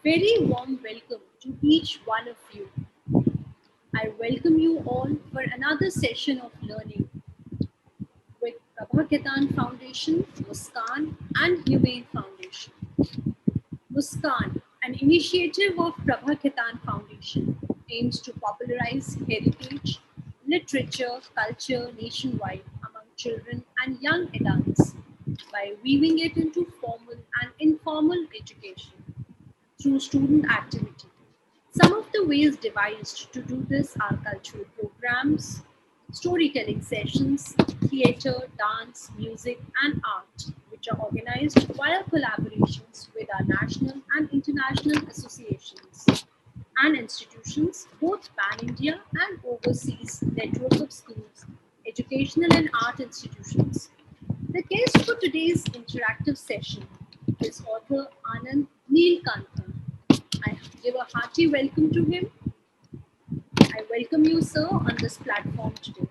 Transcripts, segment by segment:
Very warm welcome to each one of you. I welcome you all for another session of learning with Prabha Ketan Foundation, Muskan, and Humane Foundation. Muskan, an initiative of Prabha Ketan Foundation, aims to popularize heritage, literature, culture nationwide among children and young adults by weaving it into formal and informal education through student activity. Some of the ways devised to do this are cultural programs, storytelling sessions, theatre, dance, music, and art, which are organized via collaborations with our national and international associations and institutions, both pan India and overseas network of schools, educational and art institutions. The guest for today's interactive session is author Anand Neelkanthan. I give a hearty welcome to him. I welcome you, sir, on this platform today.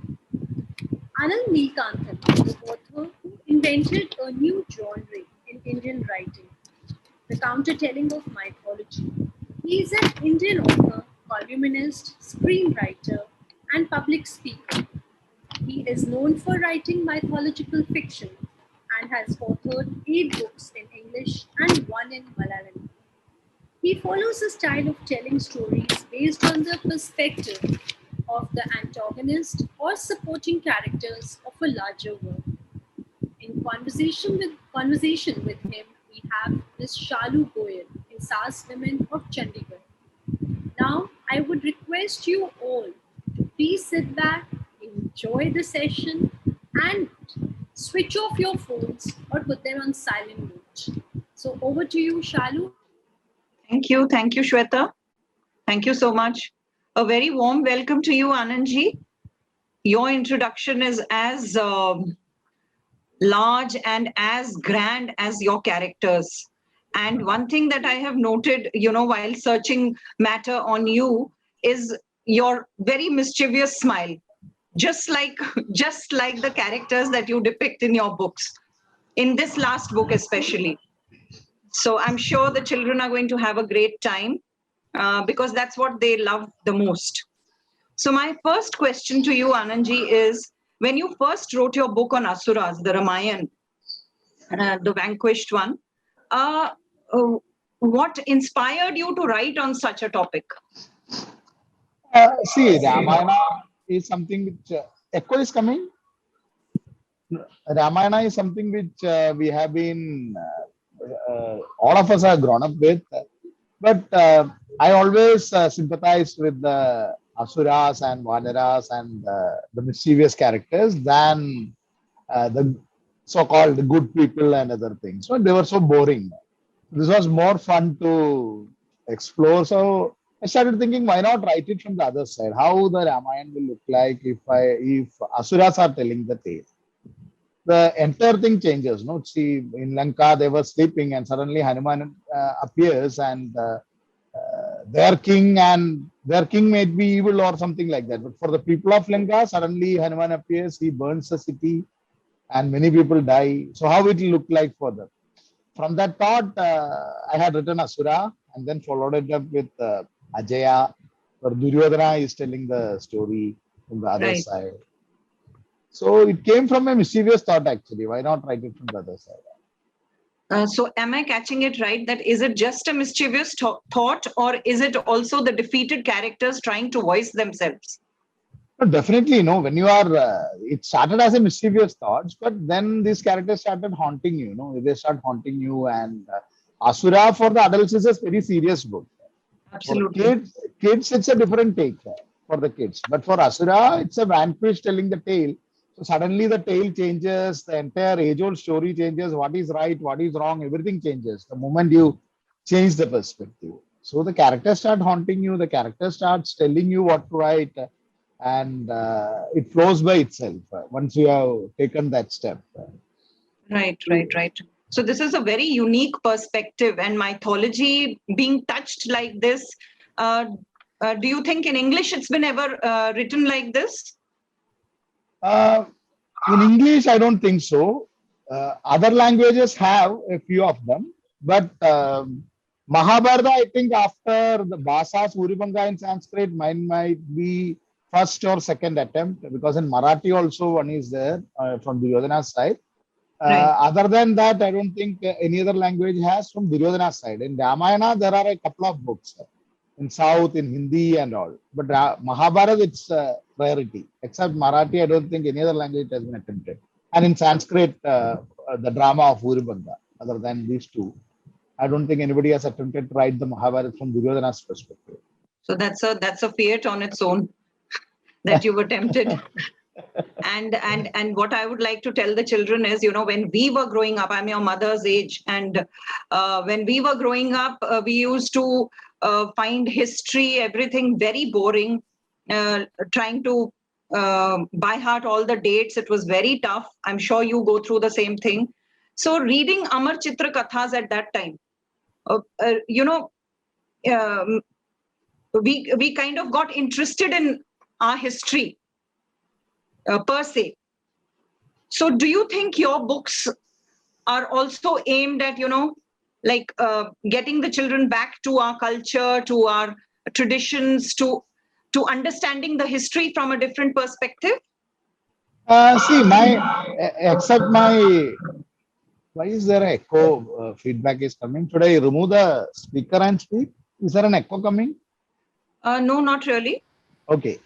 Anand Neelkanthan is the author who invented a new genre in Indian writing, the countertelling of mythology. He is an Indian author, columnist, screenwriter, and public speaker. He is known for writing mythological fiction and has authored 8 books in English and one in Malayalam. He follows a style of telling stories based on the perspective of the antagonist or supporting characters of a larger work. In conversation with him, we have Ms. Shalu Goyal, in SAS Women of Chandigarh. Now, I would request you all to please sit back, enjoy the session, and switch off your phones or put them on silent mode. So, over to you, Shalu. Thank you, Shweta. Thank you so much. A very warm welcome to you, Anandji. Your introduction is as large and as grand as your characters. And one thing that I have noted, while searching matter on you is your very mischievous smile, just like just like the characters that you depict in your books, in this last book especially. So I'm sure the children are going to have a great time because that's what they love the most. So my first question to you, Anandji, is when you first wrote your book on Asuras, the Ramayana, the vanquished one, uh, uh, what inspired you to write on such a topic? See, Ramayana is something which echo is coming. Ramayana is something which we have been, all of us are grown up with. But I always sympathize with the Asuras and Vanaras and the mischievous characters than the so-called good people and other things. So they were so boring. This was more fun to explore. So I started thinking, why not write it from the other side? How the Ramayana will look like if Asuras are telling the tale. The entire thing changes. No, see, in Lanka they were sleeping, and suddenly Hanuman appears, and their king may be evil or something like that. But for the people of Lanka, suddenly Hanuman appears, he burns the city, and many people die. So how it will look like for them? From that thought, I had written Asura and then followed it up with Ajaya, where Duryodhana is telling the story from the other Right. side. So it came from a mischievous thought actually. Why not write it from the other side? So am I catching it right that is it just a mischievous thought, or is it also the defeated characters trying to voice themselves? No, definitely, no. When you are, it started as a mischievous thoughts, but then these characters started haunting you. They start haunting you, and Asura for the adults is a very serious book. For Absolutely. kids, it's a different take for the kids. But for Asura, it's a vanquish telling the tale. So suddenly the tale changes, the entire age-old story changes. What is right, what is wrong, everything changes the moment you change the perspective. So the characters start haunting you. The character starts telling you what to write, and it flows by itself once you have taken that step. Right. So this is a very unique perspective, and mythology being touched like this. Uh, do you think in English it's been ever written like this? Uh, in English, I don't think so. Other languages have a few of them, but Mahabharata, I think after the Basa's Uribanga in Sanskrit, mine might be first or second attempt, because in Marathi also one is there from Duryodhana's side. Right. Other than that, I don't think any other language has from Duryodhana's side. In Ramayana, there are a couple of books in South, in Hindi and all. But Mahabharata, it's a rarity. Except Marathi, I don't think any other language has been attempted. And in Sanskrit, the drama of Uribanga, other than these two, I don't think anybody has attempted to write the Mahabharata from Duryodhana's perspective. So that's a feat on its own that you've attempted. And what I would like to tell the children is, when we were growing up, I'm your mother's age, and when we were growing up, we used to find history, everything very boring, trying to by heart all the dates. It was very tough. I'm sure you go through the same thing. So reading Amar Chitra Kathas at that time, um, we kind of got interested in our history per se. So do you think your books are also aimed at, getting the children back to our culture, to our traditions, to understanding the history from a different perspective? See, except my, why is there an echo feedback is coming? Should I remove the speaker and speak? Is there an echo coming? No, not really. Okay.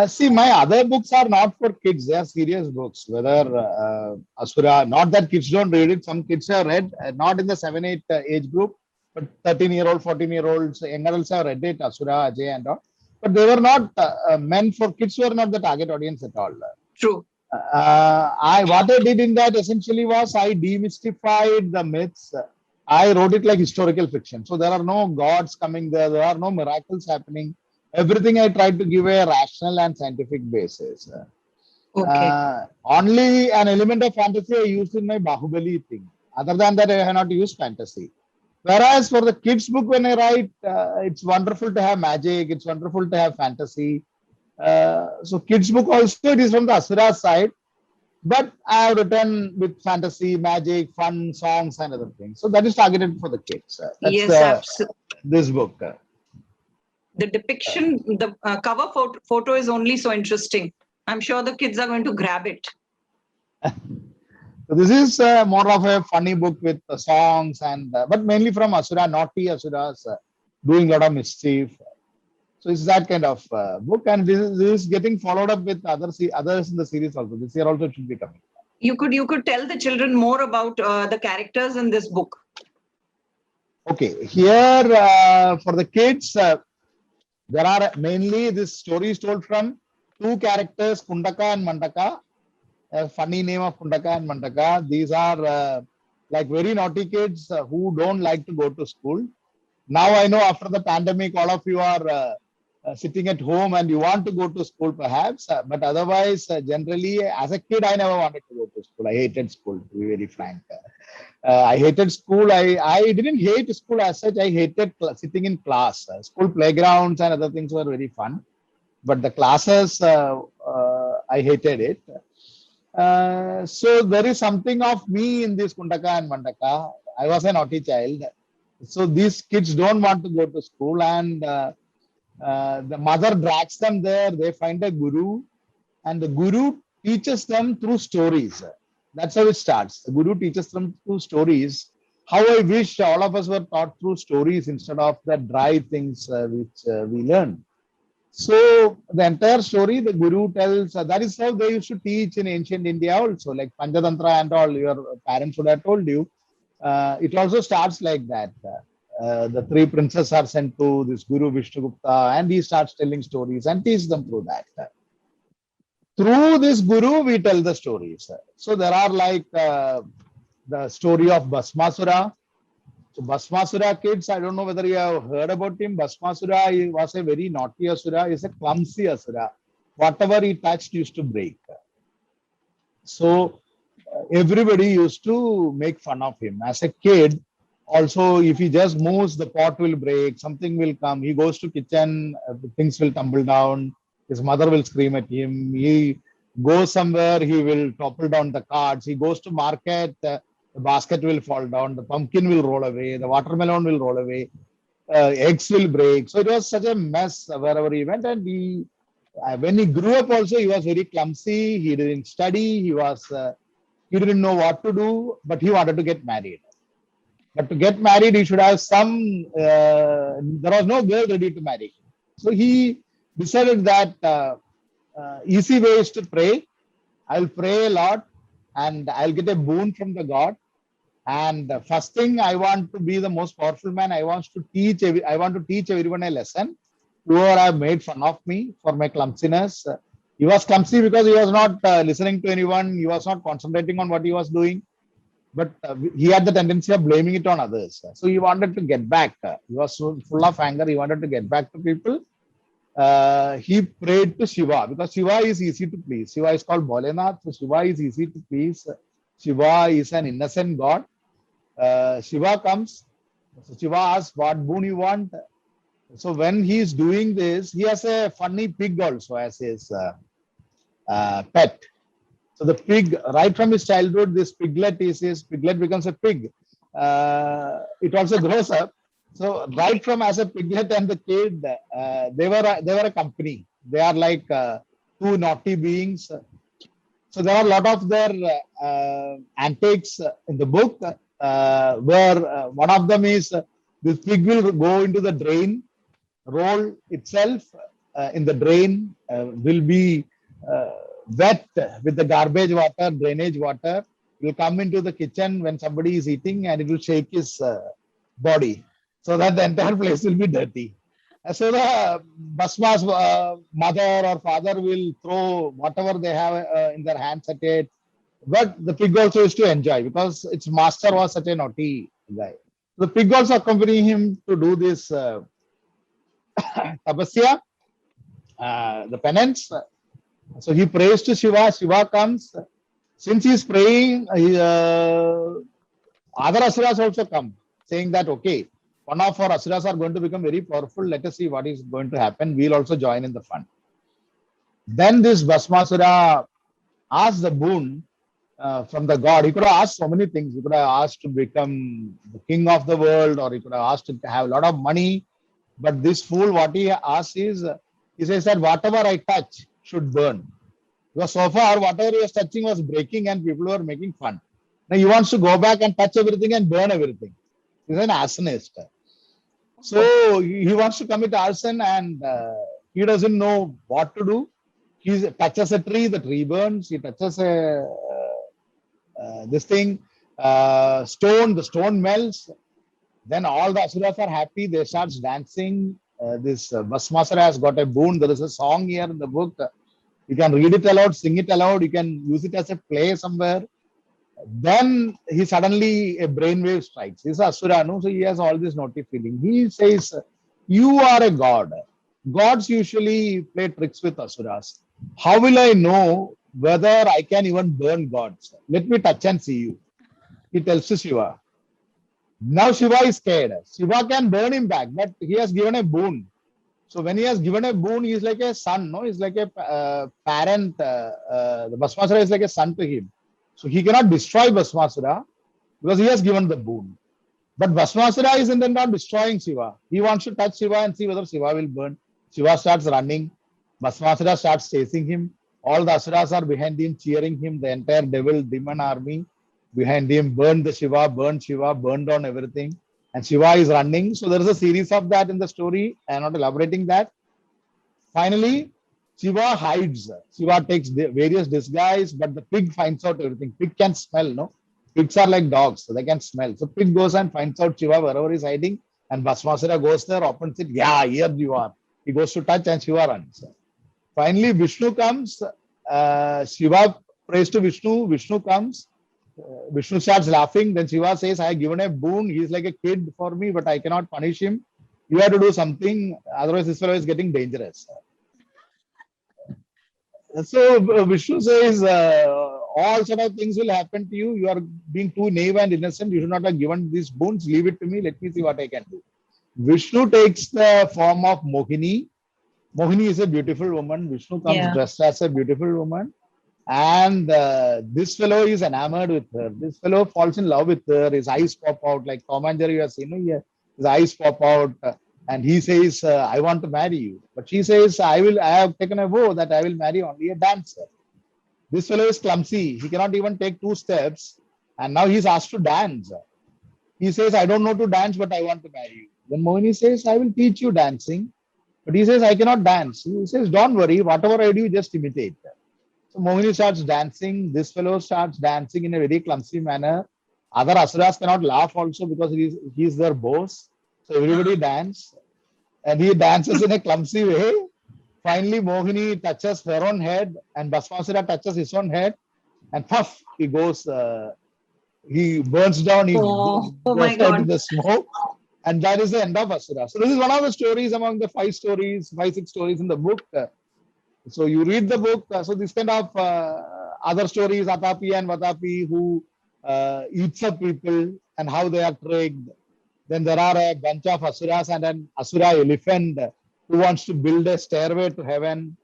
See, my other books are not for kids. They are serious books. Whether Asura, not that kids don't read it. Some kids have read, not in the 7-8 age group, but 13-year-old, 14-year-olds, young adults have read it, Asura, Ajay and all. But they were not meant for kids, were not the target audience at all. True. What I did in that essentially was I demystified the myths. I wrote it like historical fiction. So there are no gods coming there. There are no miracles happening. Everything I tried to give a rational and scientific basis. Okay. Only an element of fantasy I used in my Bahubali thing. Other than that, I have not used fantasy. Whereas for the kids book, when I write, it's wonderful to have magic. It's wonderful to have fantasy. So kids book also, it is from the Asura side. But I have written with fantasy, magic, fun, songs and other things. So that is targeted for the kids. That's Yes, this book. The depiction, the cover photo is only so interesting. I'm sure the kids are going to grab it. So this is more of a funny book with songs and, but mainly from Asura, naughty Asuras, doing a lot of mischief. So it's that kind of book, and this is getting followed up with others in the series also. This year also should be coming. You could tell the children more about the characters in this book. Okay, here for the kids, there are mainly this story is told from two characters, Kundaka and Mandaka. A funny name of Kundaka and Mandaka. These are like very naughty kids who don't like to go to school. Now I know after the pandemic, all of you are sitting at home and you want to go to school perhaps, but otherwise generally as a kid, I never wanted to go to school. I hated school, to be very frank. I hated school. I didn't hate school as such. I hated sitting in class. School playgrounds and other things were very fun, but the classes, I hated it. So there is something of me in this Kundaka and Mandaka. I was a naughty child. So these kids don't want to go to school, and the mother drags them there. They find a guru, and the guru teaches them through stories. That's how it starts. The guru teaches them through stories. How I wish all of us were taught through stories instead of the dry things which we learn. So the entire story, the guru tells, that is how they used to teach in ancient India also, like Panchatantra and all, your parents would have told you. It also starts like that. The three princes are sent to this Guru Vishnugupta, and he starts telling stories and teach them through that. Through this Guru, we tell the stories. So there are like the story of Bhasmasura. So Bhasmasura kids, I don't know whether you have heard about him. Bhasmasura, he was a very naughty Asura. He's a clumsy Asura. Whatever he touched used to break. So everybody used to make fun of him. As a kid, also, if he just moves, the pot will break, something will come. He goes to kitchen, things will tumble down. His mother will scream at him. He goes somewhere, he will topple down the carts. He goes to market. the basket will fall down, the pumpkin will roll away, the watermelon will roll away, eggs will break. So it was such a mess wherever he went. And when he grew up also, he was very clumsy. He didn't study. He didn't know what to do, but he wanted to get married. But to get married, he should have some, there was no girl ready to marry him. So he decided that easy way is to pray. I'll pray a lot and I'll get a boon from the God. And the first thing, I want to be the most powerful man. I want to teach everyone a lesson. Whoever have made fun of me for my clumsiness. He was clumsy because he was not listening to anyone. He was not concentrating on what he was doing. But he had the tendency of blaming it on others. So he wanted to get back. He was so full of anger. He wanted to get back to people. He prayed to Shiva because Shiva is easy to please. Shiva is called Bholenath. So Shiva is easy to please. Shiva is an innocent God. Shiva comes. So Shiva asks what boon you want. So when he is doing this, he has a funny pig also as his pet. So the pig, right from his childhood, this piglet becomes a pig. It also grows up. So right from as a piglet and the kid, they were a company. They are like two naughty beings. So there are a lot of their antics in the book, where one of them is this pig will go into the drain, roll itself in the drain, will be wet with the garbage water, drainage water. Will come into the kitchen when somebody is eating and it will shake his body so that the entire place will be dirty. So the Basma's mother or father will throw whatever they have in their hands at it. But the pig also used to enjoy because its master was such a naughty guy. The pig also accompany him to do this tapasya, the penance. So he prays to Shiva. Shiva comes. Since he is praying, other asuras also come, saying that, okay, one of our asuras are going to become very powerful. Let us see what is going to happen. We'll also join in the fun. Then this Bhasmasura asked the boon from the god. He could have asked so many things. He could have asked to become the king of the world, or he could have asked to have a lot of money. But this fool, what he asks is, he says that whatever I touch should burn. Because so far, whatever he was touching was breaking and people were making fun. Now he wants to go back and touch everything and burn everything. He's an arsonist. So he wants to commit arson and he doesn't know what to do. He touches a tree, the tree burns. He touches this thing, stone, the stone melts. Then all the asuras are happy. They start dancing. This Bhasmasura has got a boon. There is a song here in the book. You can read it aloud, sing it aloud. You can use it as a play somewhere. Then he suddenly a brainwave strikes. He's Asura, no? So he has all this naughty feeling. He says, "You are a god. Gods usually play tricks with Asuras. How will I know whether I can even burn gods? Let me touch and see you." He tells to Shiva. Now Shiva is scared. Shiva can burn him back, but he has given a boon. So when he has given a boon, he is like a son, no? He's like a parent. The Bhasmasura is like a son to him. So he cannot destroy Bhasmasura because he has given the boon. But Bhasmasura is intent on destroying Shiva. He wants to touch Shiva and see whether Shiva will burn. Shiva starts running. Bhasmasura starts chasing him. All the asuras are behind him, cheering him. The entire demon army behind him burned the Shiva, burned on everything. And Shiva is running. So there is a series of that in the story. I am not elaborating that. Finally, Shiva hides. Shiva takes various disguise, but the pig finds out everything. Pig can smell, no? Pigs are like dogs, so they can smell. So pig goes and finds out Shiva wherever he's hiding, and Bhasmasura goes there, opens it. Yeah, here you are. He goes to touch, and Shiva runs. Finally, Vishnu comes. Shiva prays to Vishnu. Vishnu comes. Vishnu starts laughing. Then Shiva says, "I have given a boon. He's like a kid for me, but I cannot punish him. You have to do something. Otherwise, this fellow is getting dangerous." So Vishnu says, all sort of things will happen to you. You are being too naive and innocent. You should not have given these boons. Leave it to me. Let me see what I can do. Vishnu takes the form of Mohini. Mohini is a beautiful woman. Vishnu comes dressed as a beautiful woman. And this fellow is enamored with her. This fellow falls in love with her. His eyes pop out like Tom and Jerry. You have seen, his eyes pop out, and he says, "I want to marry you." But she says, "I will. I have taken a vow that I will marry only a dancer." This fellow is clumsy. He cannot even take two steps, and now he's asked to dance. He says, "I don't know to dance, but I want to marry you." Then Mohini says, "I will teach you dancing." But he says, "I cannot dance." He says, "Don't worry. Whatever I do, just imitate." So Mohini starts dancing. This fellow starts dancing in a very clumsy manner. Other asuras cannot laugh also because he's their boss. So everybody dance, and he dances in a clumsy way. Finally, Mohini touches her own head, and Bhasmasura touches his own head, and puff, he goes. He burns down. He Oh my goes out in God. the smoke, and that is the end of Asura. So this is one of the stories among the five stories, five six stories in the book. So you read the book. So this kind of other stories, Atapi and Vatapi, who eats up people and how they are tricked. Then there are a bunch of asuras and an asura elephant who wants to build a stairway to heaven,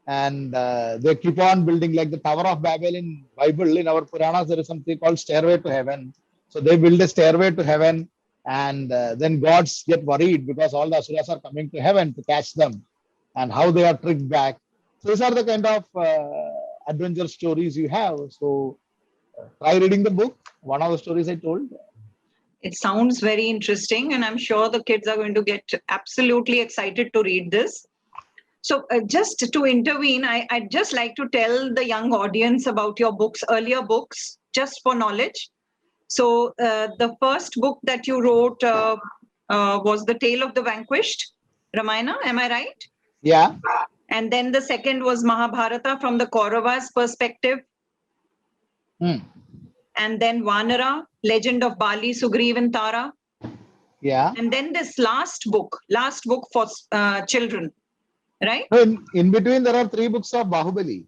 and they keep on building like the Tower of Babel in Bible. In our Puranas, there is something called stairway to heaven. So they build a stairway to heaven, and then gods get worried because all the asuras are coming to heaven to catch them, and how they are tricked back. So these are the kind of adventure stories you have. So try reading the book. One of the stories I told. It sounds very interesting, and I'm sure the kids are going to get absolutely excited to read this. So, just to intervene, I'd just like to tell the young audience about your books, earlier books, just for knowledge. So, the first book that you wrote was The Tale of the Vanquished, Ramayana, am I right? Yeah. And then the second was Mahabharata from the Kauravas' perspective. And then Vanara, Legend of Bali, Sugriv and Tara. Yeah. And then this last book for children, right? No, in between, there are three books of Bahubali.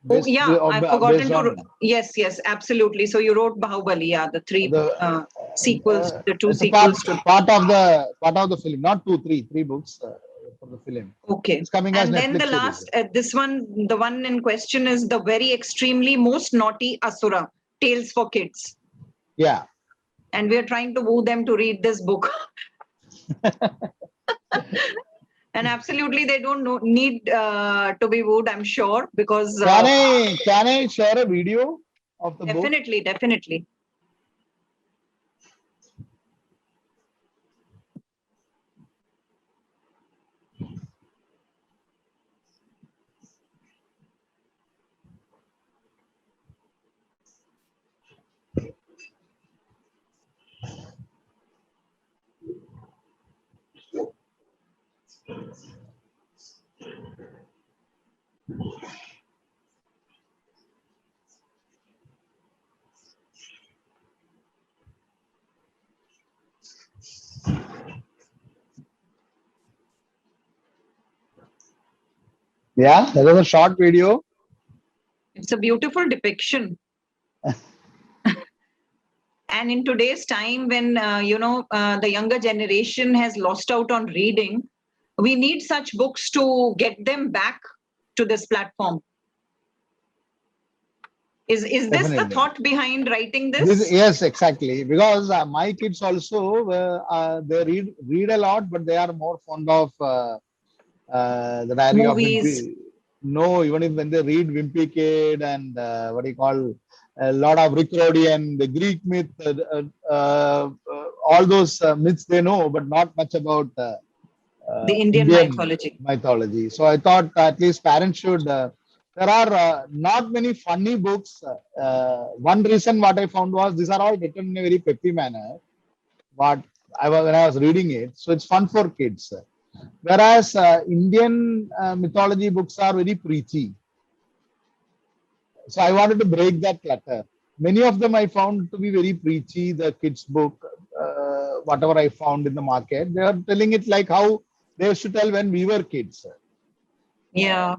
Oh, yeah, I've forgotten to. On, yes, absolutely. So you wrote Bahubali, yeah, the three sequels, the two it's sequels. part of the film, not three books for the film. Okay. It's coming and as then Netflix the last, this one, the one in question is the very extremely most naughty Asura, Tales for Kids. Yeah. And we're trying to woo them to read this book. And absolutely, they don't need to be wooed, I'm sure, because... Can I share a video of the book? Definitely. Yeah, that was a short video. It's a beautiful depiction. And in today's time, when the younger generation has lost out on reading, we need such books to get them back to this platform. Is this Definitely. the thought behind writing this? Yes, exactly. Because my kids also they read a lot, but they are more fond of the Diary Movies. of Wimpy. No, even if when they read Wimpy Kid and what do you call a lot of Rick Rodian, the Greek myth, all those myths they know, but not much about the Indian mythology. So I thought at least parents should. There are not many funny books. One reason what I found was these are all written in a very peppy manner. When I was reading it, so it's fun for kids. Whereas Indian mythology books are very preachy. So I wanted to break that clutter. Many of them I found to be very preachy. The kids' book, whatever I found in the market, they are telling it like how they used to tell when we were kids. Yeah.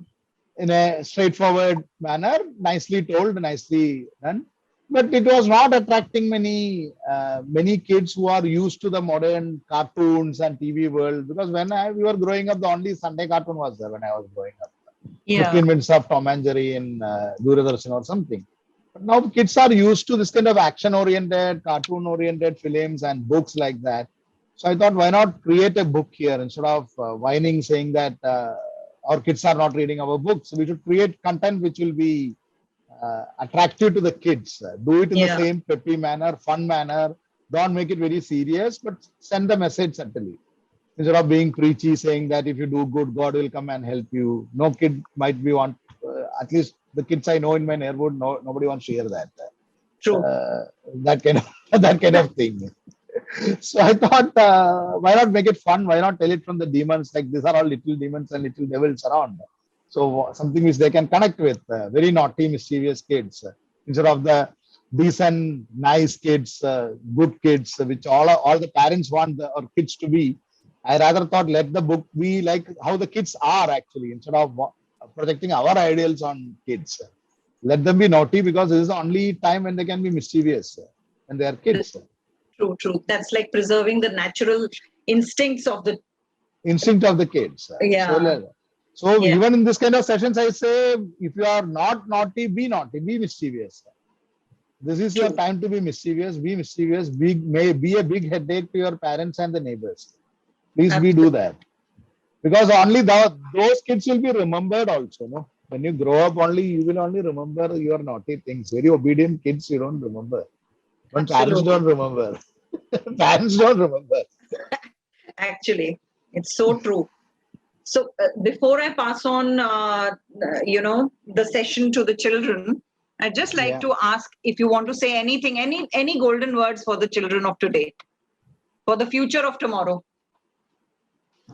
In a straightforward manner, nicely told, nicely done. But it was not attracting many kids who are used to the modern cartoons and TV world. Because when we were growing up, the only Sunday cartoon was there when I was growing up. Yeah. 15 minutes of Tom and Jerry in Doordarshan or something. But now kids are used to this kind of action-oriented, cartoon-oriented films and books like that. So I thought, why not create a book here instead of whining, saying that our kids are not reading our books. We should create content which will be attractive to the kids. Do it in the Yeah. same peppy manner, fun manner. Don't make it very serious, but send the message subtly. Instead of being preachy, saying that if you do good, God will come and help you. No kid might be want. At least the kids I know in my neighborhood, nobody wants to hear that. True. That kind of that kind of thing. So I thought, why not make it fun? Why not tell it from the demons? Like these are all little demons and little devils around. So something which they can connect with. Very naughty, mischievous kids instead of the decent, nice kids, good kids, which all the parents want our kids to be. I rather thought let the book be like how the kids are actually instead of projecting our ideals on kids. Let them be naughty because this is the only time when they can be mischievous when they are kids. True, true. That's like preserving the natural instincts of the. Instinct of the kids. Yeah. So Yeah. even in this kind of sessions, I say if you are not naughty, be naughty, be mischievous. This is your True. time to be mischievous. Be mischievous. May be a big headache to your parents and the neighbors. Please be do that because only those kids will be remembered also. No, when you grow up, only you will only remember your naughty things. Very obedient kids, you don't remember. When parents Absolutely. don't remember, parents don't remember. Actually, it's so true. So before I pass on, the session to the children, I'd just like Yeah. to ask if you want to say anything, any golden words for the children of today, for the future of tomorrow.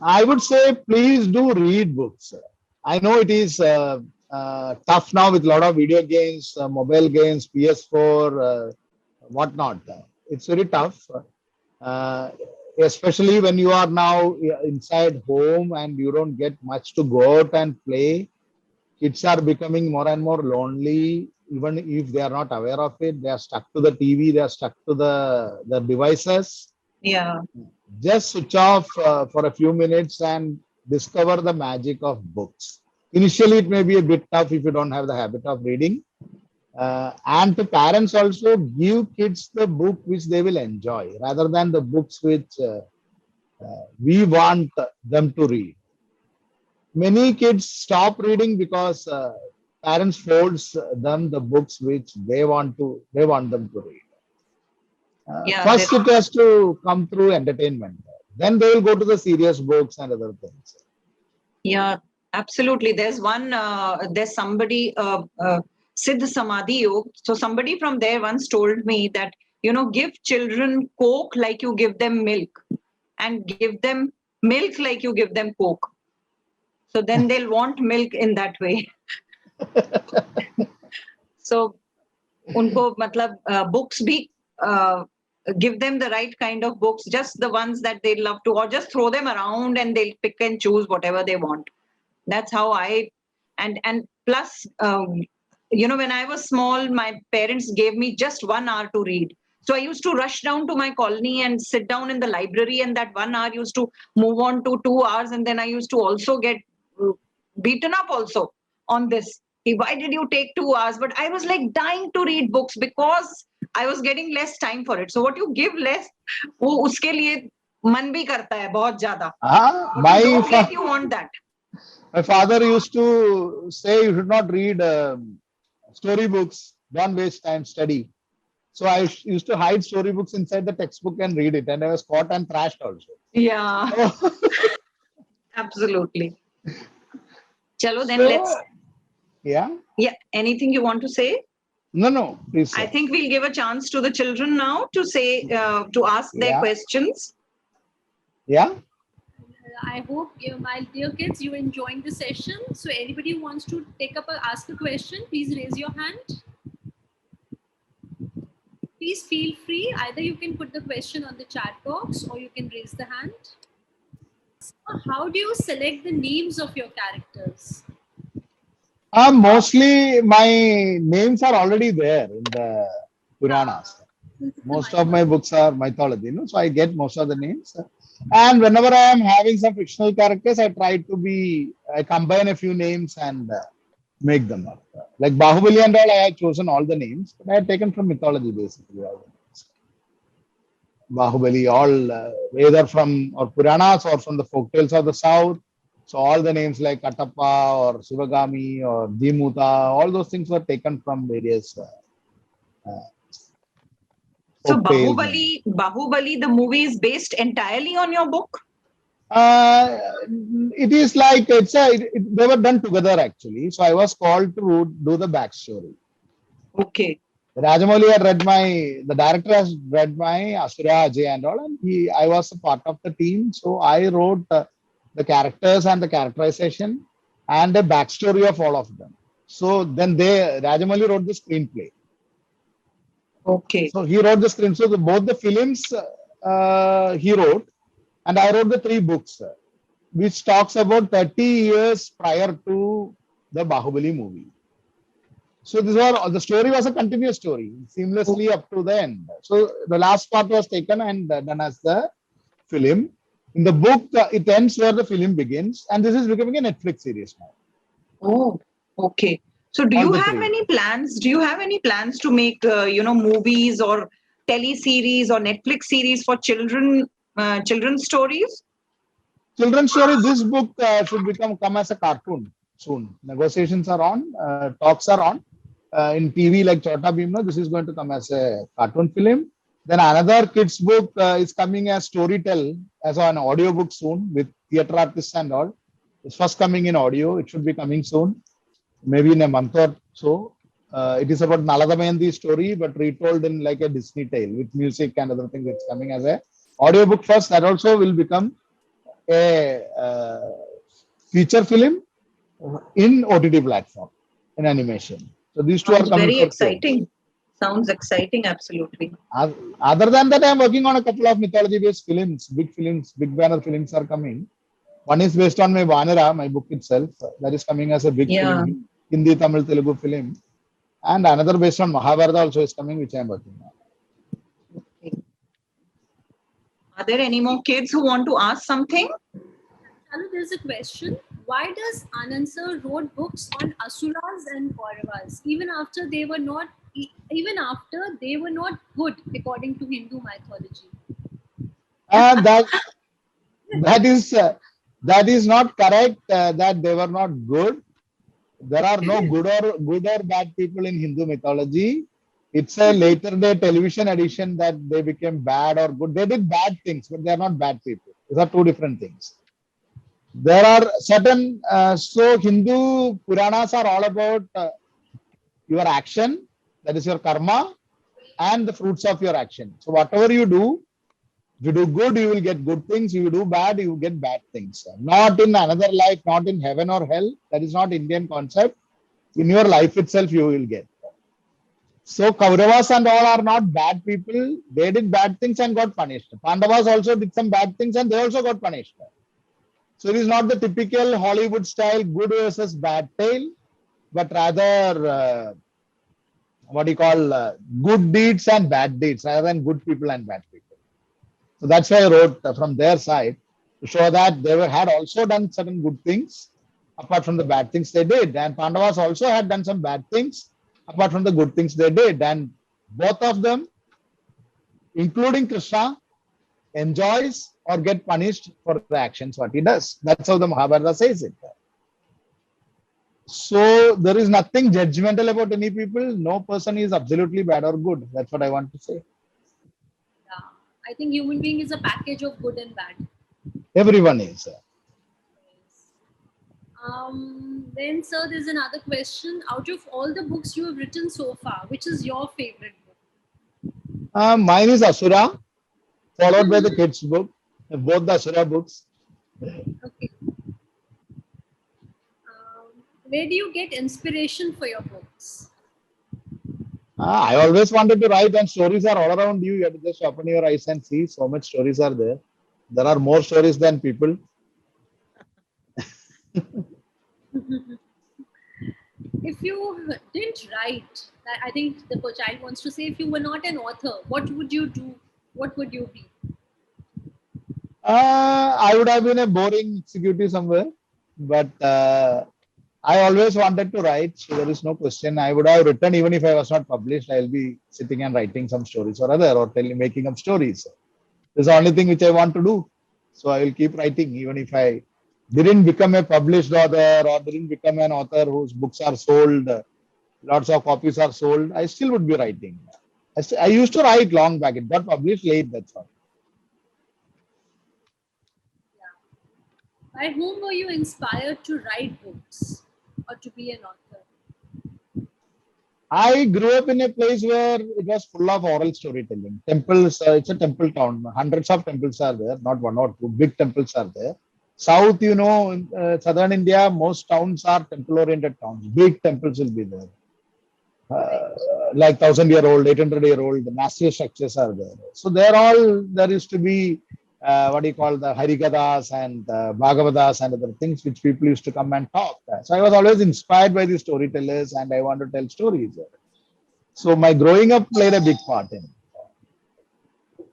I would say please do read books. I know it is tough now with a lot of video games, mobile games, PS4, whatnot. It's very tough, uh, especially when you are now inside home and you don't get much to go out and play. Kids are becoming more and more lonely, even if they are not aware of it. They are stuck to the TV, they are stuck to the devices. Yeah. Just switch off for a few minutes and discover the magic of books. Initially, it may be a bit tough if you don't have the habit of reading. And to parents also give kids the book which they will enjoy rather than the books which we want them to read. Many kids stop reading because parents force them the books which they want them to read. Yeah. First, it has to come through entertainment. Then they will go to the serious books and other things. Yeah, absolutely. There's somebody, Siddh Samadhi Yog. So somebody from there once told me that, give children Coke like you give them milk and give them milk like you give them Coke. So then they'll want milk in that way. So, unko matlab books bhi give them the right kind of books, just the ones that they love to, or just throw them around and they'll pick and choose whatever they want. That's how and plus, when I was small, my parents gave me just 1 hour to read. So I used to rush down to my colony and sit down in the library, and that 1 hour used to move on to 2 hours, and then I used to also get beaten up also on this. Why did you take 2 hours? But I was like dying to read books because I was getting less time for it. So what you give less, वो उसके लिए मन भी करता है बहुत ज्यादा. What you don't get, you want that. My father used to say you should not read storybooks. Don't waste time, study. So I used to hide storybooks inside the textbook and read it, and I was caught and thrashed also. Yeah, absolutely. Chalo, then So, let's. Yeah. Yeah, anything you want to say? No, please. I think we'll give a chance to the children now to say, to ask their Yeah. questions. Yeah. I hope my dear kids, you're enjoying the session. So anybody who wants to ask a question, please raise your hand. Please feel free. Either you can put the question on the chat box or you can raise the hand. So how do you select the names of your characters? Mostly my names are already there in the Puranas. Most of my books are mythology, so I get most of the names. And whenever I am having some fictional characters, I combine a few names and make them up. Like Bahubali and all, I had chosen all the names, but I had taken from mythology basically. All the names. Bahubali, all either from or Puranas or from the folk tales of the south. So all the names like Katappa or Shivagami or Dimuta, all those things were taken from various So folk tales. Bahubali, the movie is based entirely on your book? It is like they were done together actually. So I was called to do the backstory. Okay. Rajamouli had the director has read my Asura Ajay and all, and I was a part of the team. So I wrote the characters and the characterization and the backstory of all of them. So then Rajamouli wrote the screenplay. Okay. So he wrote the screen. So both the films he wrote, and I wrote the 3 books, which talks about 30 years prior to the Bahubali movie. So the story was a continuous story, seamlessly up to the end. So the last part was taken and done as the film. In the book, it ends where the film begins, and this is becoming a Netflix series now. Oh, okay. So do you have any plans? Do you have any plans to make, movies or teleseries or Netflix series for children's stories? Children's story, this book should come as a cartoon soon. Negotiations are on, talks are on. In TV like Chota Bhimla, this is going to come as a cartoon film. Then another kids book is coming as Storytell as an audio book soon with theatre artists and all. It's first coming in audio. It should be coming soon, maybe in a month or so. It is about Nala Damayanti story, but retold in like a Disney tale with music and other things. It's coming as a audio book first. That also will become a feature film in OTT platform in animation. So these two are coming. Very exciting. Sounds exciting, absolutely. Other than that, I'm working on a couple of mythology-based films, big banner films are coming. One is based on my Vanara, my book itself. That is coming as a big film, Hindi, Tamil, Telugu film. And another based on Mahabharata also is coming, which I'm working on. Okay. Are there any more kids who want to ask something? There's a question. Why does Anand sir wrote books on Asuras and Kauravas even after they were not good according to Hindu mythology? That is not correct. That they were not good. There are no good or bad people in Hindu mythology. It's a later day television edition that they became bad or good. They did bad things, but they are not bad people. These are two different things. There are certain, so Hindu Puranas are all about your action, that is your karma, and the fruits of your action. So whatever you do, if you do good, you will get good things. If you do bad, you will get bad things. Not in another life, not in heaven or hell. That is not Indian concept. In your life itself, you will get. So Kauravas and all are not bad people. They did bad things and got punished. Pandavas also did some bad things and they also got punished. So it is not the typical Hollywood style good versus bad tale, but rather good deeds and bad deeds rather than good people and bad people. So that's why I wrote from their side to show that they had also done certain good things apart from the bad things they did. And Pandavas also had done some bad things apart from the good things they did. And both of them, including Krishna, enjoys or get punished for the actions what he does. That's how the Mahabharata says it. So there is nothing judgmental about any people. No person is absolutely bad or good. That's what I want to say. Yeah, I think human being is a package of good and bad. Everyone is. Then, sir, there's another question. Out of all the books you have written so far, which is your favorite book? Mine is Asura, followed by the kids' book, both the Asura books. Okay. Where do you get inspiration for your books? I always wanted to write, and stories are all around you. You have to just open your eyes and see. So much stories are there. There are more stories than people. If you didn't write, I think the child wants to say, if you were not an author, what would you do? What would you be? I would have been a boring executive somewhere, but I always wanted to write, so there is no question. I would have written even if I was not published. I'll be sitting and writing some stories or other, or telling, making up stories. This is the only thing which I want to do. So I will keep writing, even if I didn't become a published author or didn't become an author whose books are sold, lots of copies are sold. I still would be writing. I used to write long back. It got published late. That's all. By whom were you inspired to write books or to be an author? I grew up in a place where it was full of oral storytelling. Temples, it's a temple town. Hundreds of temples are there, not one or two. Big temples are there. South, in, southern India, most towns are temple-oriented towns. Big temples will be there. Like 1,000-year-old, 800-year-old, the massive structures are there. So there used to be what do you call the Harigathas and Bhagavatas and other things which people used to come and talk. So I was always inspired by these storytellers and I want to tell stories. So my growing up played a big part in it.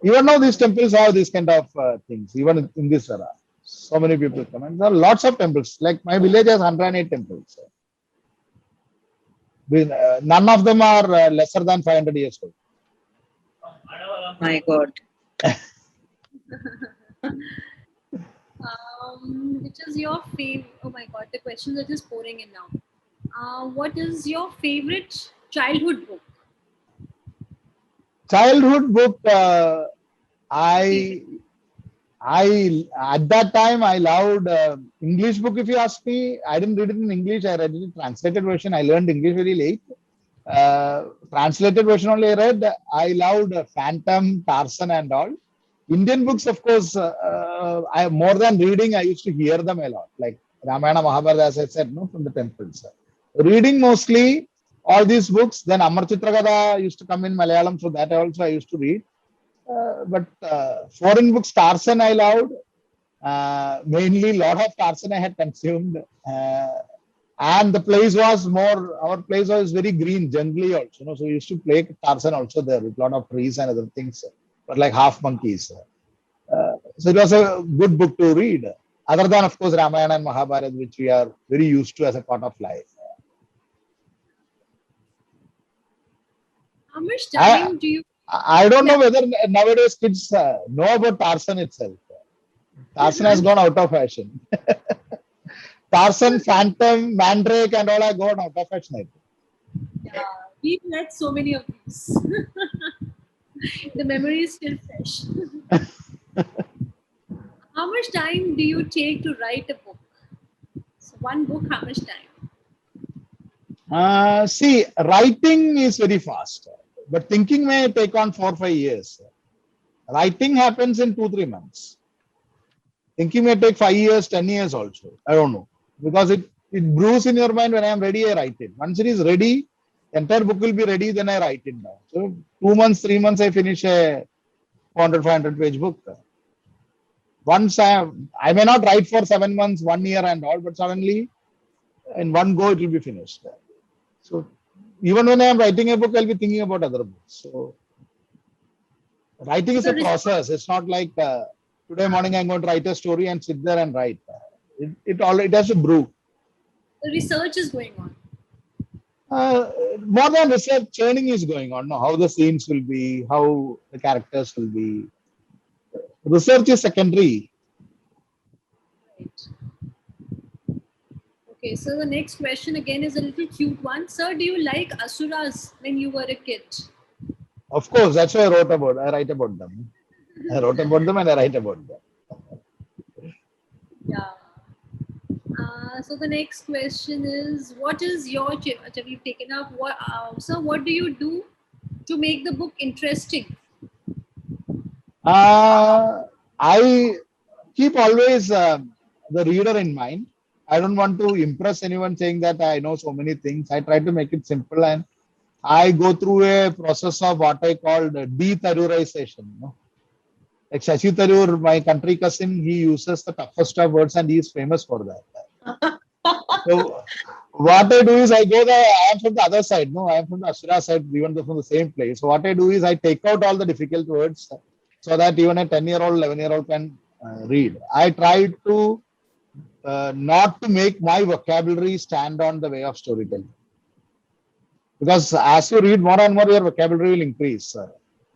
Even now these temples have these kind of things, even in this era. So many people come and there are lots of temples. Like my village has 108 temples. None of them are lesser than 500 years old. My God. Which is your favorite? Oh my God, the questions are just pouring in now. What is your favorite childhood book? Childhood book, I at that time I loved English book. If you ask me, I didn't read it in English. I read it in translated version. I learned English very late. Translated version only I read. I loved Phantom, Tarzan, and all. Indian books, of course, I more than reading, I used to hear them a lot, like Ramayana, Mahabharata, as I said, no, from the temples. Reading mostly all these books. Then Amar Chitragatha used to come in Malayalam, so that also I used to read. But foreign books, Tarzan I loved. Mainly, lot of Tarzan I had consumed. And the place was more, our place was very green generally also. So we used to play Tarzan also there with a lot of trees and other things. But like half monkeys. So it was a good book to read. Other than, of course, Ramayana and Mahabharata, which we are very used to as a part of life. How much time do you? I don't know whether nowadays kids know about Tarzan itself. Tarzan has gone out of fashion. Tarzan, Phantom, Mandrake, and all are gone out of fashion. Yeah, we've read so many of these. The memory is still fresh. How much time do you take to write a book? So one book, how much time? See, writing is very fast, but thinking may take on 4 or 5 years. Writing happens in 2-3 months. Thinking may take 5 years, 10 years also. I don't know. Because it brews in your mind. When I am ready, I write it. Once it is ready, entire book will be ready, then I write it down. So 2 months, 3 months, I finish a 400, 500 page book. Once I may not write for 7 months, 1 year and all, but suddenly in one go it will be finished. So even when I am writing a book, I'll be thinking about other books. So writing is a process. It's not like today morning I'm going to write a story and sit there and write. It has to brew. The research is going on. More than research, churning is going on. How the scenes will be, how the characters will be. Research is secondary. Right. Okay, so the next question again is a little cute one. Sir, do you like Asuras when you were a kid? Of course, that's why I write about them. I wrote about them and I write about them. Yeah. So the next question is, what is your, we've taken up, sir, what do you do to make the book interesting? I keep always the reader in mind. I don't want to impress anyone saying that I know so many things. I try to make it simple and I go through a process of what I call de-Tharurization. Like Shashi Tharoor, my country cousin, he uses the toughest of words and he is famous for that. So what I do is I am from the other side. I am from the Asura side, even though from the same place. So what I do is I take out all the difficult words so that even a 10-year-old, 11-year-old can read. I try to not to make my vocabulary stand on the way of storytelling. Because as you read more and more, your vocabulary will increase.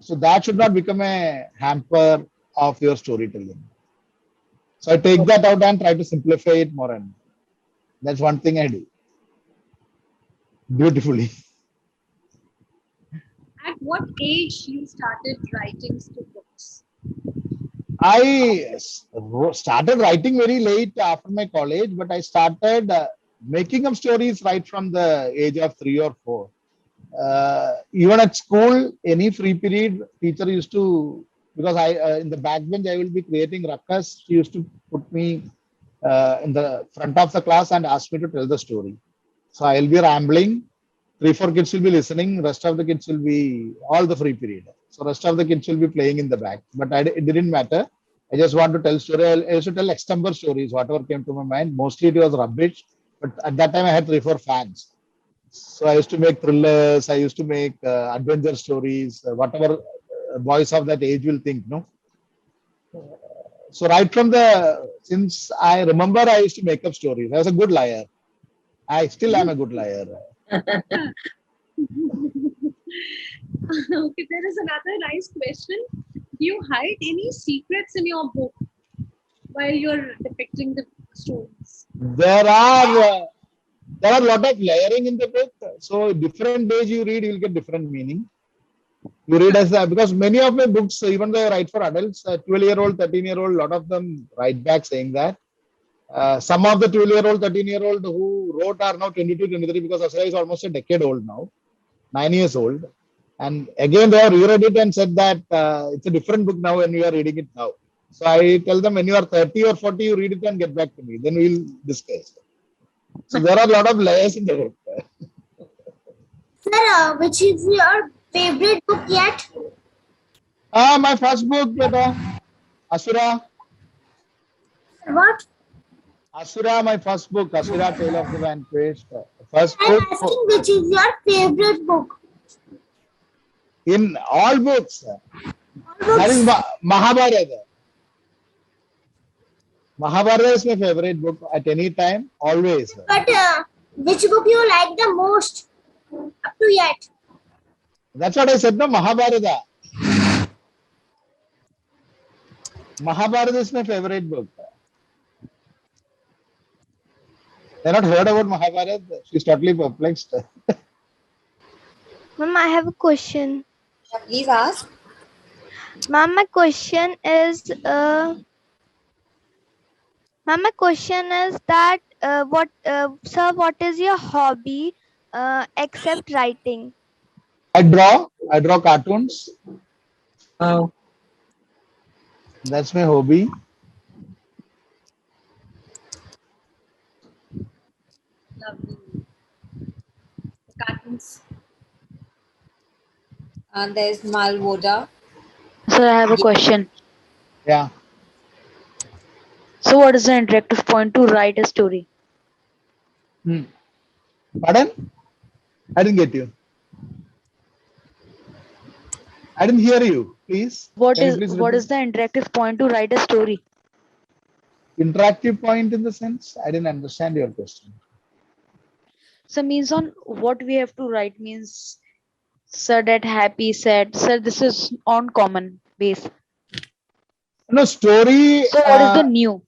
So that should not become a hamper of your storytelling. So I take that out and try to simplify it more and more. That's one thing I do beautifully. At what age you started writing books? I started writing very late after my college, but I started making up stories right from the age of 3 or 4. Even at school, any free period, teacher used to, because I in the backbench I will be creating ruckus. She used to put me in the front of the class and ask me to tell the story. So I'll be rambling. 3, 4 kids will be listening. Rest of the kids will be all the free period. So rest of the kids will be playing in the back. But it didn't matter. I just want to tell story. I used to tell extempore stories, whatever came to my mind. Mostly it was rubbish. But at that time I had 3, 4 fans. So I used to make thrillers. I used to make adventure stories. Whatever boys of that age will think, no. So right from since I remember, I used to make up stories. I was a good liar. I still am a good liar. Okay, there is another nice question. Do you hide any secrets in your book while you're depicting the stories? There are a lot of layering in the book. So different days you read, you'll get different meaning. You read because many of my books, even though I write for adults, 12-year-old, 13-year-old, a lot of them write back saying that. Some of the 12-year-old, 13-year-old who wrote are now 22, 23 because Asura is almost a decade old now, 9 years old. And again, they have reread it and said that it's a different book now when we are reading it now. So I tell them when you are 30 or 40, you read it and get back to me. Then we'll discuss. So there are a lot of layers in the book. Sir, which is your favorite book yet? My first book, beta, Asura. What? Asura, my first book, Asura, Tale of the Vanquished. First I'm book asking which is your favorite book? in all books. All That is books. Mahabharata. Mahabharata is my favorite book at any time, always. But which book you like the most up to yet? That's what I said, no, Mahabharata. Mahabharata is my favorite book. They're not heard about Mahabharata. She's totally perplexed. Ma'am, I have a question. Please ask. Ma'am, my question is, that sir, what is your hobby except writing? I draw cartoons. Wow. That's my hobby. Lovely. The cartoons. And there's Malvoda. So I have a question. Yeah. So what is the interactive point to write a story? Pardon? I didn't get you. I didn't hear you. Please. What Can you is please what repeat? is the interactive point to write a story? Interactive point in the sense? I didn't understand your question. So means on what we have to write means sir that happy, sad. Sir, this is on common base. No, story. So what is the new?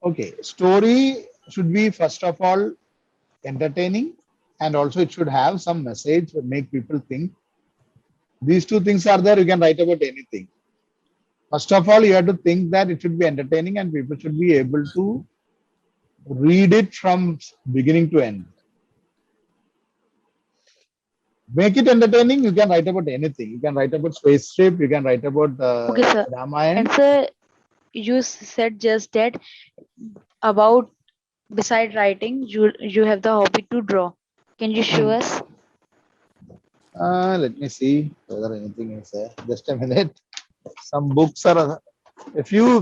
Okay, story should be first of all entertaining, and also it should have some message that make people think. These two things are there, you can write about anything. First of all, you have to think that it should be entertaining and people should be able to read it from beginning to end. Make it entertaining, you can write about anything. You can write about spaceship, you can write about Okay, sir. Ramayana. And sir, you said just that about beside writing, you have the hobby to draw. Can you show us? Let me see whether anything is there. Just a minute. Some books are, a few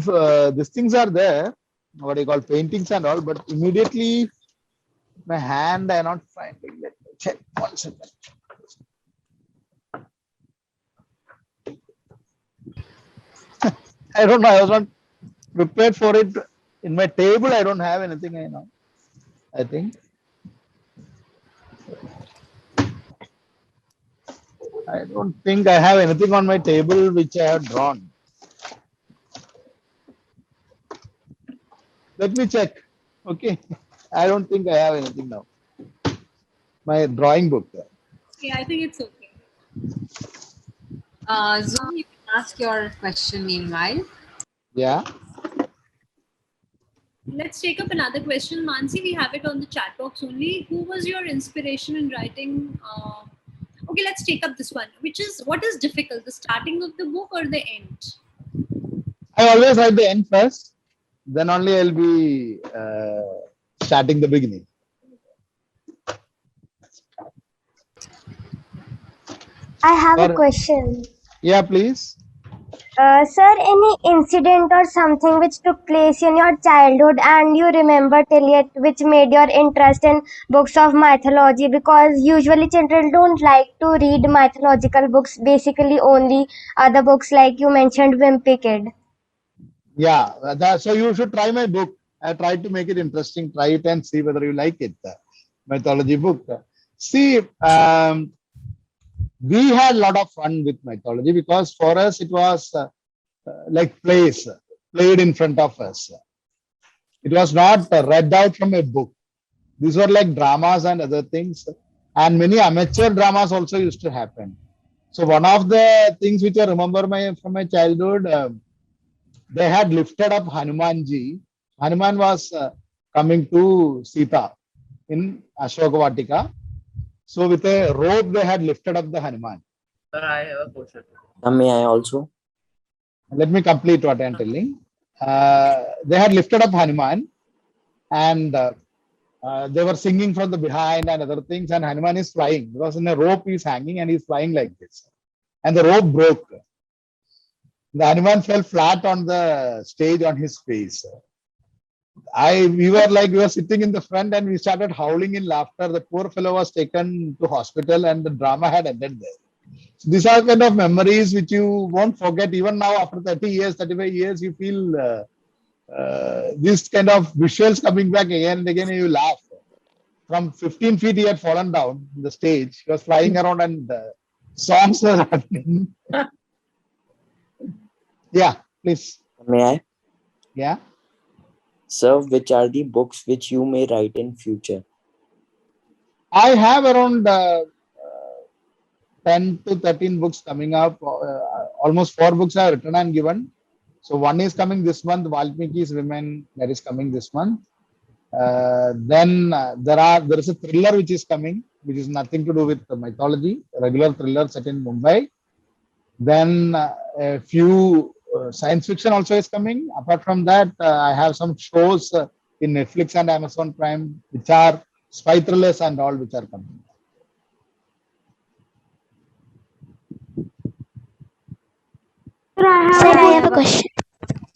these things are there, what you call paintings and all, but immediately my hand I not finding. Let me check 1 second. I don't know. I was not prepared for it. In my table, I don't have anything. I know. I think. I don't think I have anything on my table which I have drawn. Let me check. Okay. I don't think I have anything now. My drawing book. Yeah, I think it's okay. Zoom, you can ask your question meanwhile. Yeah. Let's take up another question. Mansi, we have it on the chat box only. Who was your inspiration in writing? Okay, let's take up this one. What is difficult, the starting of the book or the end? I always write the end first. Then only I'll be starting the beginning. I have a Or- question. Yeah, please. Sir, any incident or something which took place in your childhood and you remember till yet, which made your interest in books of mythology? Because usually children don't like to read mythological books, basically only other books like you mentioned, Wimpy Kid. Yeah. So you should try my book. I tried to make it interesting. Try it and see whether you like it. Mythology book. See, we had a lot of fun with mythology because for us it was like played in front of us. It was not read out from a book. These were like dramas and other things, and many amateur dramas also used to happen. So one of the things which I remember from my childhood, they had lifted up Hanumanji. Hanuman was coming to Sita in Ashokavatika. So with a rope, they had lifted up the Hanuman. Sir, I have a question. May I also? Let me complete what I am telling. They had lifted up Hanuman, and they were singing from the behind and other things, and Hanuman is flying because in a rope he's hanging and he's flying like this, and the rope broke. The Hanuman fell flat on the stage on his face. We were sitting in the front and we started howling in laughter. The poor fellow was taken to hospital and the drama had ended there. So these are kind of memories which you won't forget even now after 30 years, 35 years, you feel these kind of visuals coming back again and again, and you laugh. From 15 feet, he had fallen down the stage. He was flying around and songs were happening. Yeah, please. May I? Yeah. Sir, which are the books which you may write in future? I have around 10 to 13 books coming up. Almost 4 books I have written and given. So one is coming this month, Valmiki's Women, that is coming this month. Then there is a thriller which is coming, which is nothing to do with the mythology, a regular thriller set in Mumbai. Then a few science fiction also is coming. Apart from that, I have some shows in Netflix and Amazon Prime, which are spy thrillers and all which are coming. Sir, I have a question.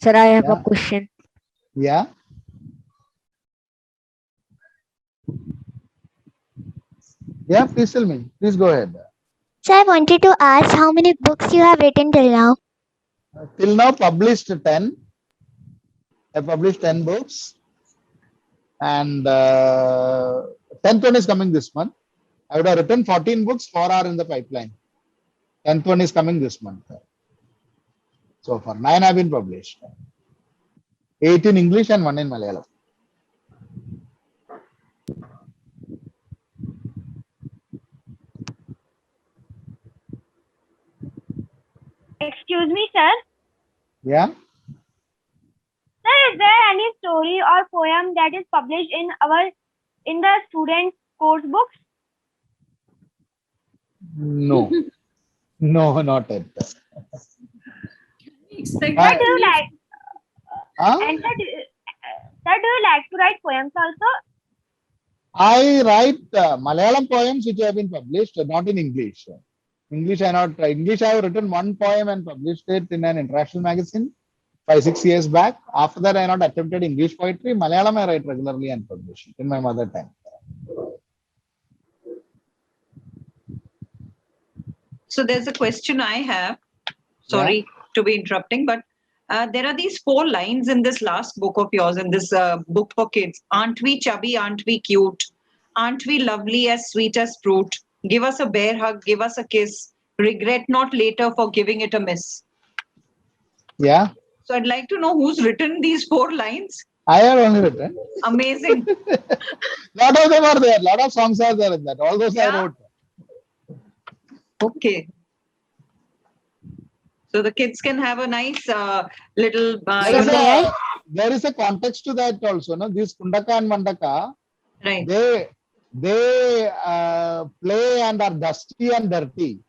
Sir, I have Yeah. a question. Yeah. Yeah, please tell me. Please go ahead. So I wanted to ask how many books you have written till now. Till now, published 10. I published 10 books. And 10th one is coming this month. I would have written 14 books, 4 are in the pipeline. 10th one is coming this month. So far, 9 have been published. 8 in English and 1 in Malayalam. Excuse me, sir. Yeah. Sir, is there any story or poem that is published in the student course books? No. No, not yet. Expect Why- Sir, do you like? Huh? And sir, do you like to write poems also? I write Malayalam poems which have been published, not in English. English I have written 1 poem and published it in an international magazine 5-6 years back. After that, I have not attempted English poetry. Malayalam I write regularly and publish it in my mother tongue. So there's a question I have. Sorry to be interrupting, but There are these 4 lines in this last book of yours, in this book for kids. Aren't we chubby? Aren't we cute? Aren't we lovely, as sweet as fruit? Give us a bear hug, give us a kiss. Regret not later for giving it a miss. Yeah, So I'd like to know who's written these 4 lines. I have only written. Amazing. Lot of them are there. Lot of songs are there in that. All those I Yeah. wrote. Okay. So the kids can have a nice little, There is a context to that also. No, this Kundaka and Mandaka, right. they play and are dusty and dirty,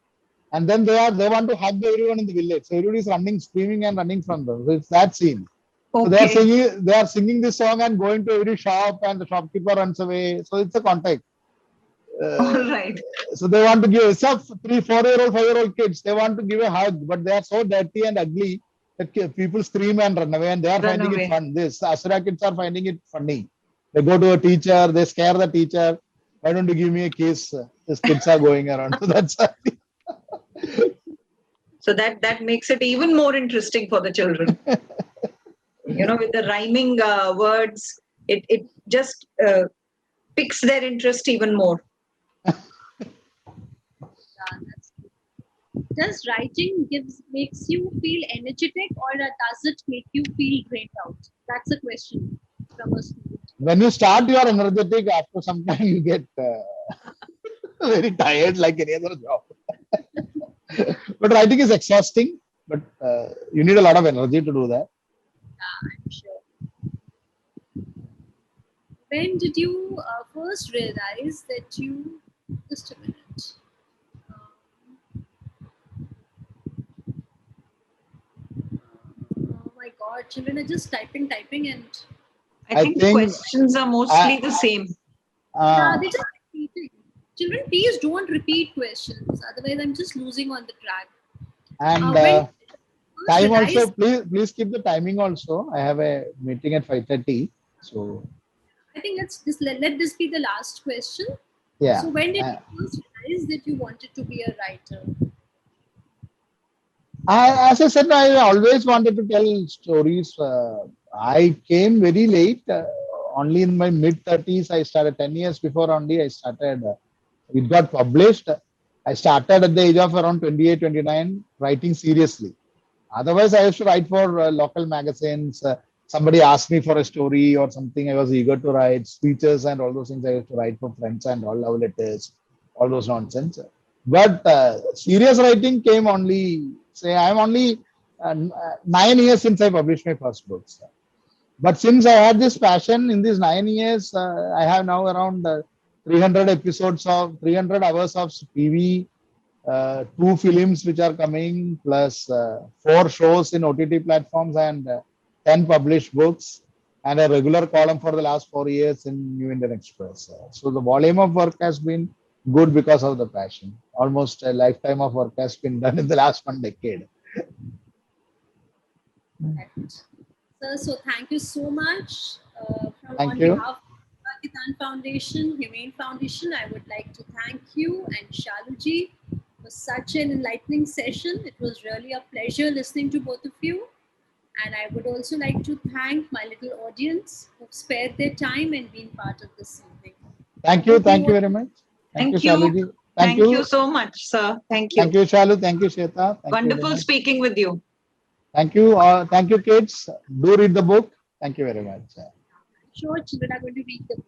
and then they want to hug everyone in the village. So everybody is running, screaming and running from them. So it's that scene. So Okay. they are singing this song and going to every shop, and the shopkeeper runs away. So it's a context. All right. So they want to give, except 3, 4-year-old, 5-year-old kids, they want to give a hug, but they are so dirty and ugly that people scream and run away, and they are Run finding away. it fun. This Asura kids are finding it funny. They go to a teacher, they scare the teacher. Why don't you give me a kiss? These kids are going around. So that's So that makes it even more interesting for the children. You know, with the rhyming words, it just picks their interest even more. Does writing makes you feel energetic, or does it make you feel drained out? That's a question from a student. when you start, you are energetic. After some time, you get very tired, like any other job. But writing is exhausting. But you need a lot of energy to do that. I'm sure. When did you first realize that you, just a minute. Oh my God, children are just typing, and I think the questions are mostly the same. they're just repeating. Children, please don't repeat questions. Otherwise, I'm just losing on the track. And when time realized- also, please keep the timing also. I have a meeting at 5:30. So I think let this be the last question. yeah. So when did you first realize that you wanted to be a writer? As I said, I always wanted to tell stories. I came very late. Only in my mid-30s, I started 10 years before only I started. It got published. I started at the age of around 28, 29, writing seriously. Otherwise, I used to write for local magazines. Somebody asked me for a story or something. I was eager to write speeches and all those things. I used to write for friends and all love letters, all those nonsense. But serious writing came only, say, I'm only 9 years since I published my first books. But since I had this passion in these 9 years, I have now around 300 hours of TV, 2 films which are coming, plus 4 shows in OTT platforms and 10 published books, and a regular column for the last 4 years in New Indian Express. So the volume of work has been good because of the passion. Almost a lifetime of work has been done in the last 1 decade. Sir, so thank you so much. Thank On you. behalf of Kitan Foundation, Humane Foundation, I would like to thank you and Shaluji for such an enlightening session. It was really a pleasure listening to both of you. And I would also like to thank my little audience who spared their time and been part of this evening. Thank you very much. Thank you. Shaluji. Thank you so much, sir. Thank you. Thank you, Shalu. Thank you, Shweta. Thank you very Wonderful much. speaking with you. Thank you. Thank you, kids. Do read the book. Thank you very much. Sure, children are going to read the book.